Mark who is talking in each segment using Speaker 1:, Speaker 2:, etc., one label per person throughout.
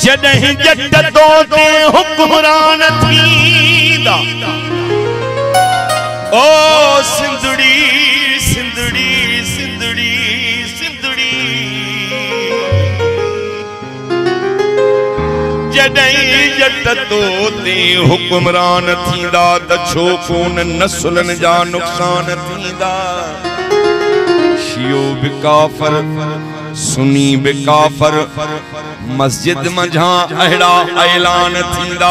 Speaker 1: जॾहिं जट तो ते हुक्मरान थींदा ओ सिंधड़ी सिंधड़ी सिंधड़ी सिंधड़ी जॾहिं जट तो ते हुक्मरान थींदा त छो कोन नस्लनि जा नुक़सान थींदा शियो बि काफ़र सुनी बि काफ़र मस्जिद मंझां अहिड़ा ऐलान थींदा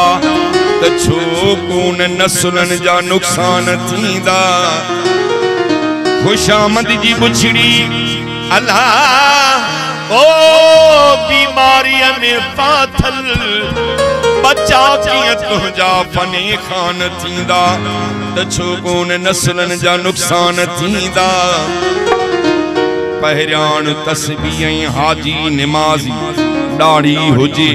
Speaker 1: त छो कोन नस्लनि जा नुक़सान थींदा खुशामद जी बुछड़ी अल्लाह ओ बीमारीअ में फाथल बच्चा कीअं तुंहिंजा फने खान थींदा त छो कोन नस्लनि जा नुक़सान थींदा पहिरियाण तस्बीह हाजी निमाज़ी दाढ़ी हुजे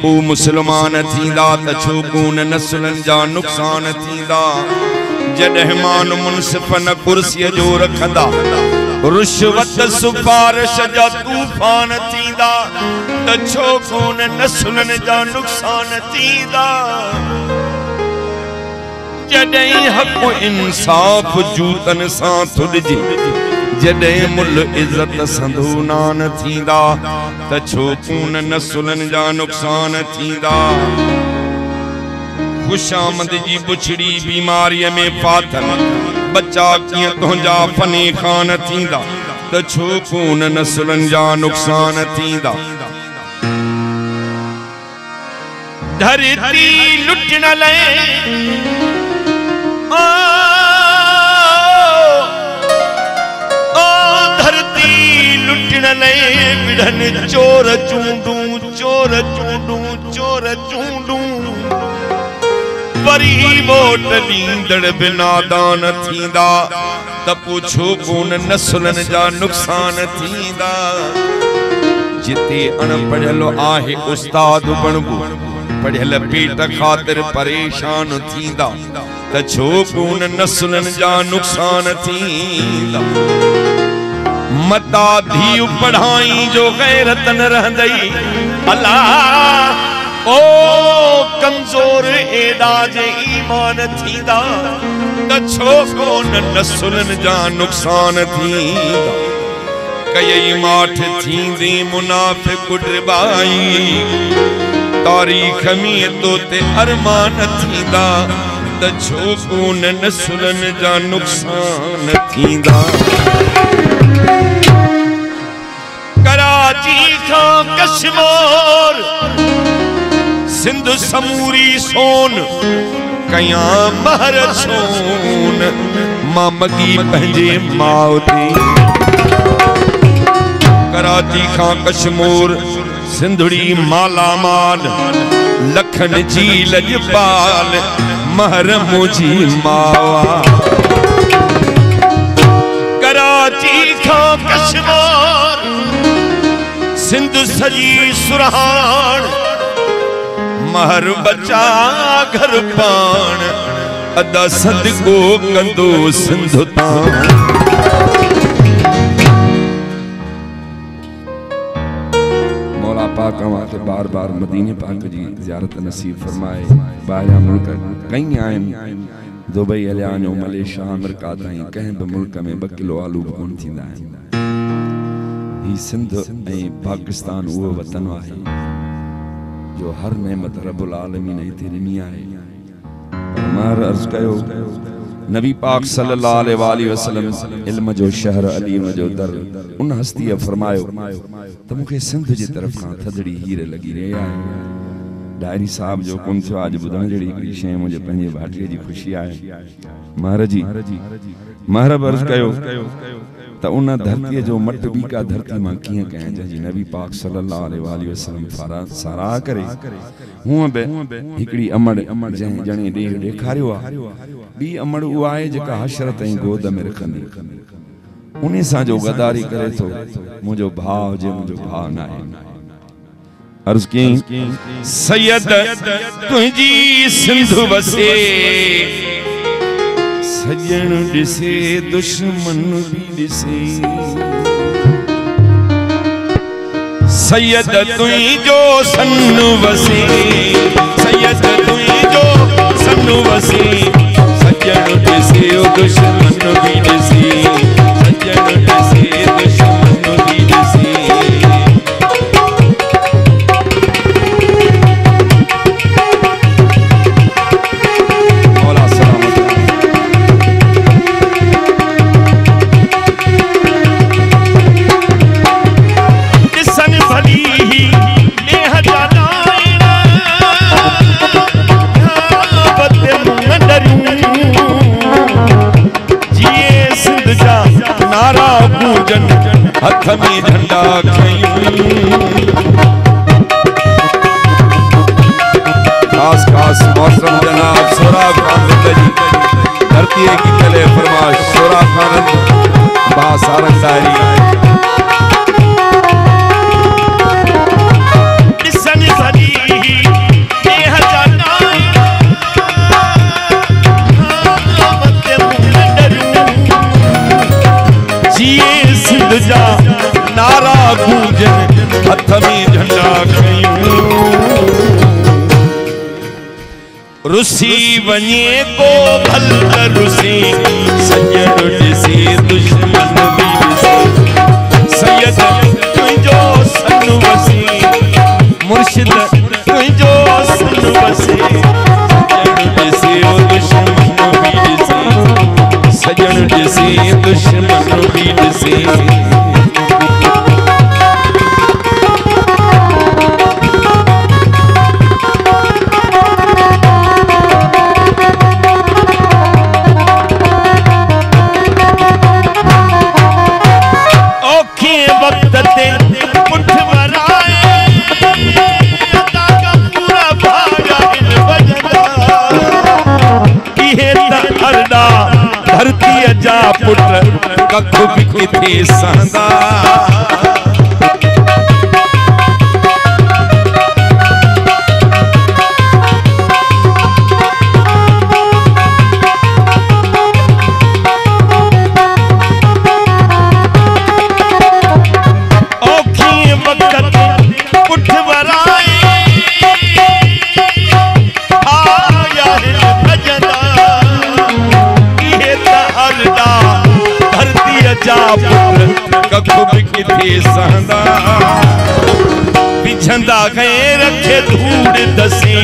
Speaker 1: ओ मुसलमान थींदा त छो कोन नस्लनि जा नुक़सान थींदा जॾहिं मान मुनसिफ़ न कुर्सीअ जो रखंदा रुश्वत सुफ़ारिश जा तूफ़ान थींदा त छो कोन नस्लनि जा नुक़सान थींदा जॾहिं हक़ इंसाफ़ जूतनि सां थुॾिजे जॾहिं मुल इज़त संधूनान थींदा त छो कोन नस्लनि जा नुक़सान थींदा खुशामद जी बुछड़ी बीमारीअ में फाथल बच्चा कीअं तुंहिंजा फने खान थींदा त छो कोन नस्लनि जा नुक़सान थींदा धरती लुटण लाइ बिढ़न चोर चूंडू चोर चूंडू चोर चूंडू वरी वोट ॾींदड़ बि नादान थींदा त पुछो कोन नस्लनि जा नुक़सान थींदा जिते अणपढ़ियल आहे उस्ताद बणबो पढ़ियल पेट ख़ातिर परेशान थींदा त छो कोन नस्लनि जा नुक़सान थींदा मता धीउ पढ़ाई जो गैरत न रहंदई अल्लाह ओ कमज़ोर एॾा जे ईमान थींदा त छो कोन नस्लनि जा नुक़सान थींदा कई माठ थींदी मुनाफ़िक़ ड्रिबाई तारीख़ में तो ते अरमान थींदा त छो कोन नस्लनि जा नुक़सान थींदा कराची खां कश्मीर सिंध समूरी सोन कयां महर सोन मां मगी पंहिंजे माउ ते कराची खां कश्मीर सिंधड़ी मालामाल लखन जी लजपाल महर मुझी मावा कराची खां कश्मीर सिंध सजी सुरहान महर बचा घर पान अदा सदको कंदो सिंध तान मौला पाक के बार बार मदीने पाक जी ज़ियारत नसीब फरमाए ॿाहिरियां मुल्क कई आहिनि दुबई हलिया मलेशिया अमेरिका ताईं कंहिं बि मुल्क में 2 किलो आलू बि कोन थींदा आहिनि ही सिंध ऐं पाकिस्तान वो वतन आहे जो हर नेमत रब्बुल आलमीन इते ॾिनी आहे पर मां अर्ज़ कयो नबी पाक सल्लल्लाहु अलैहि वसल्लम इल्म जो शहर अलीम जो दर उन हस्ती फरमायो त मूंखे सिंध जी तरफ़ खां थदड़ी हीर लगी रही आहे डायरी साहब जो कुन थियो आज ॿुधण जहिड़ी हिकिड़ी शइ मुंहिंजे पंहिंजे भाटीअ जी ख़ुशी आहे महर जी महर अर्ज़ कयो त उन धरतीअ जो मट ॿी का धरती मां कीअं कयां जंहिंजी नबी पाक सल्लल्लाहु अलैहि वसल्लम साराह करे हूअं बि हिकिड़ी अमड़ जंहिं ॼणे ॾेखारियो आहे ॿी अमड़ उहा आहे जेका हशर ताईं गोद में रखंदी उन सां जो गदारी करे थो मुंहिंजो भाउ हुजे मुंहिंजो भाउ न आहे अर्ज़ की सैयद तुंहिंजी सिंध वसे सजन दिसे दुश्मन भी दिसे सैयद तुई जो सन्नु वसी, सैयद तुई जो सन्नु वसी, सज्जन ॾिसी दुश्मन भी ॾिसी, सज्जन ॾिसी दुश्मन भी ॾिसी। हथ में झंडा खास खास मौसम जनाब सोराब खान जिंदगी धरती की तले फरमाश सोराब खान बासारंगदारी नारा गूंजन हथ में झंडा खयूं रुसी वञे को भल रुसी सजण ॾिसी दुश्मन भी ॾिसी सैयद तुंहिंजो सन वसी मुर्शिद तुंहिंजो सन वसी सजण ॾिसी दुश्मन भी ॾिसी सजण ॾिसी दुश्मन भी ॾिसी धरती जा पुट कख भी किथे संदा बिछंदा गए रखे धूड़ दसी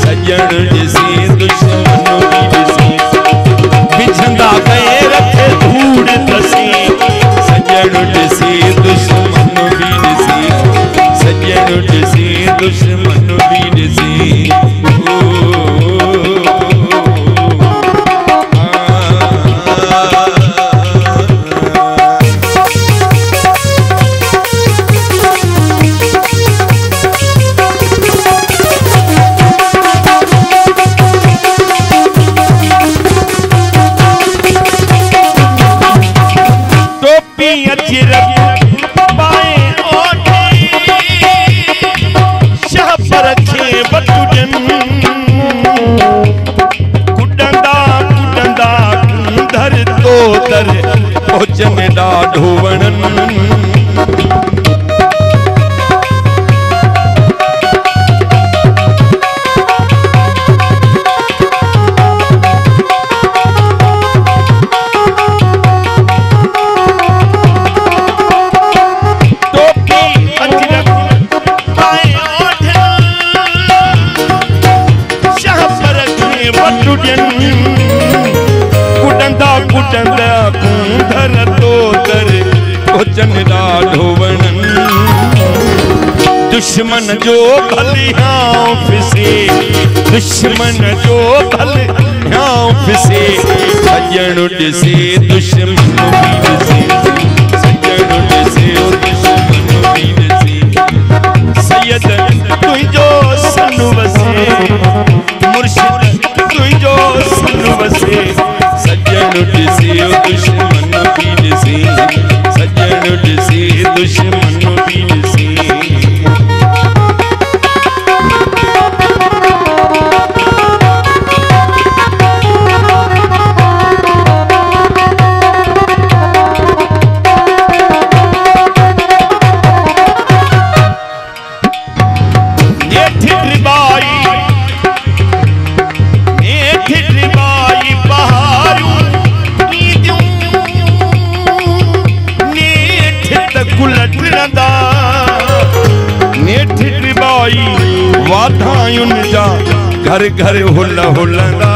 Speaker 1: सजण ॾिसी दुश्मन भी ॾिसी बिछंदा गए रखे धूड़ दसी सजण ॾिसी दुश्मन भी ॾिसी सजण ॾिसी दुश्मन भी ॾिसी में ॾाढो वणन दुश्मन जो भलियां फिसे दुश्मन जो भलियां फिसे सजण ॾिसी दुश्मन भी ॾिसी सजण ॾिसी दुश्मन भी ॾिसी सैयद तुंहिंजो सन वसे मुर्शिद तुंहिंजो सन वसे सजण ॾिसी दुश्मन भी ॾिसी सजण ॾिसी दुश्मन भी ॾिसी वाधायुन जा घर घर हुल हुलंदा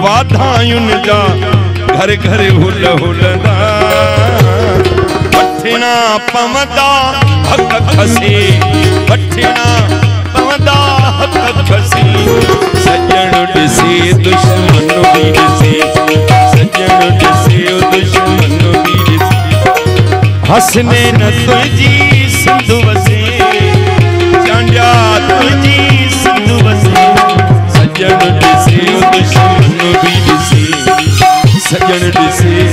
Speaker 1: वाधायुन जा घर घर हुल हुलंदा वठना पवंदा हक खसी वठना पवंदा हक खसी सजण ॾिसी दुश्मन भी ॾिसी सजण ॾिसी दुश्मन भी ॾिसी हसने न तुझी सिंधु वसे चांडिया तुझी सिंधु वसे सजण ॾिसी दुश्मन भी ॾिसी सजण ॾिसी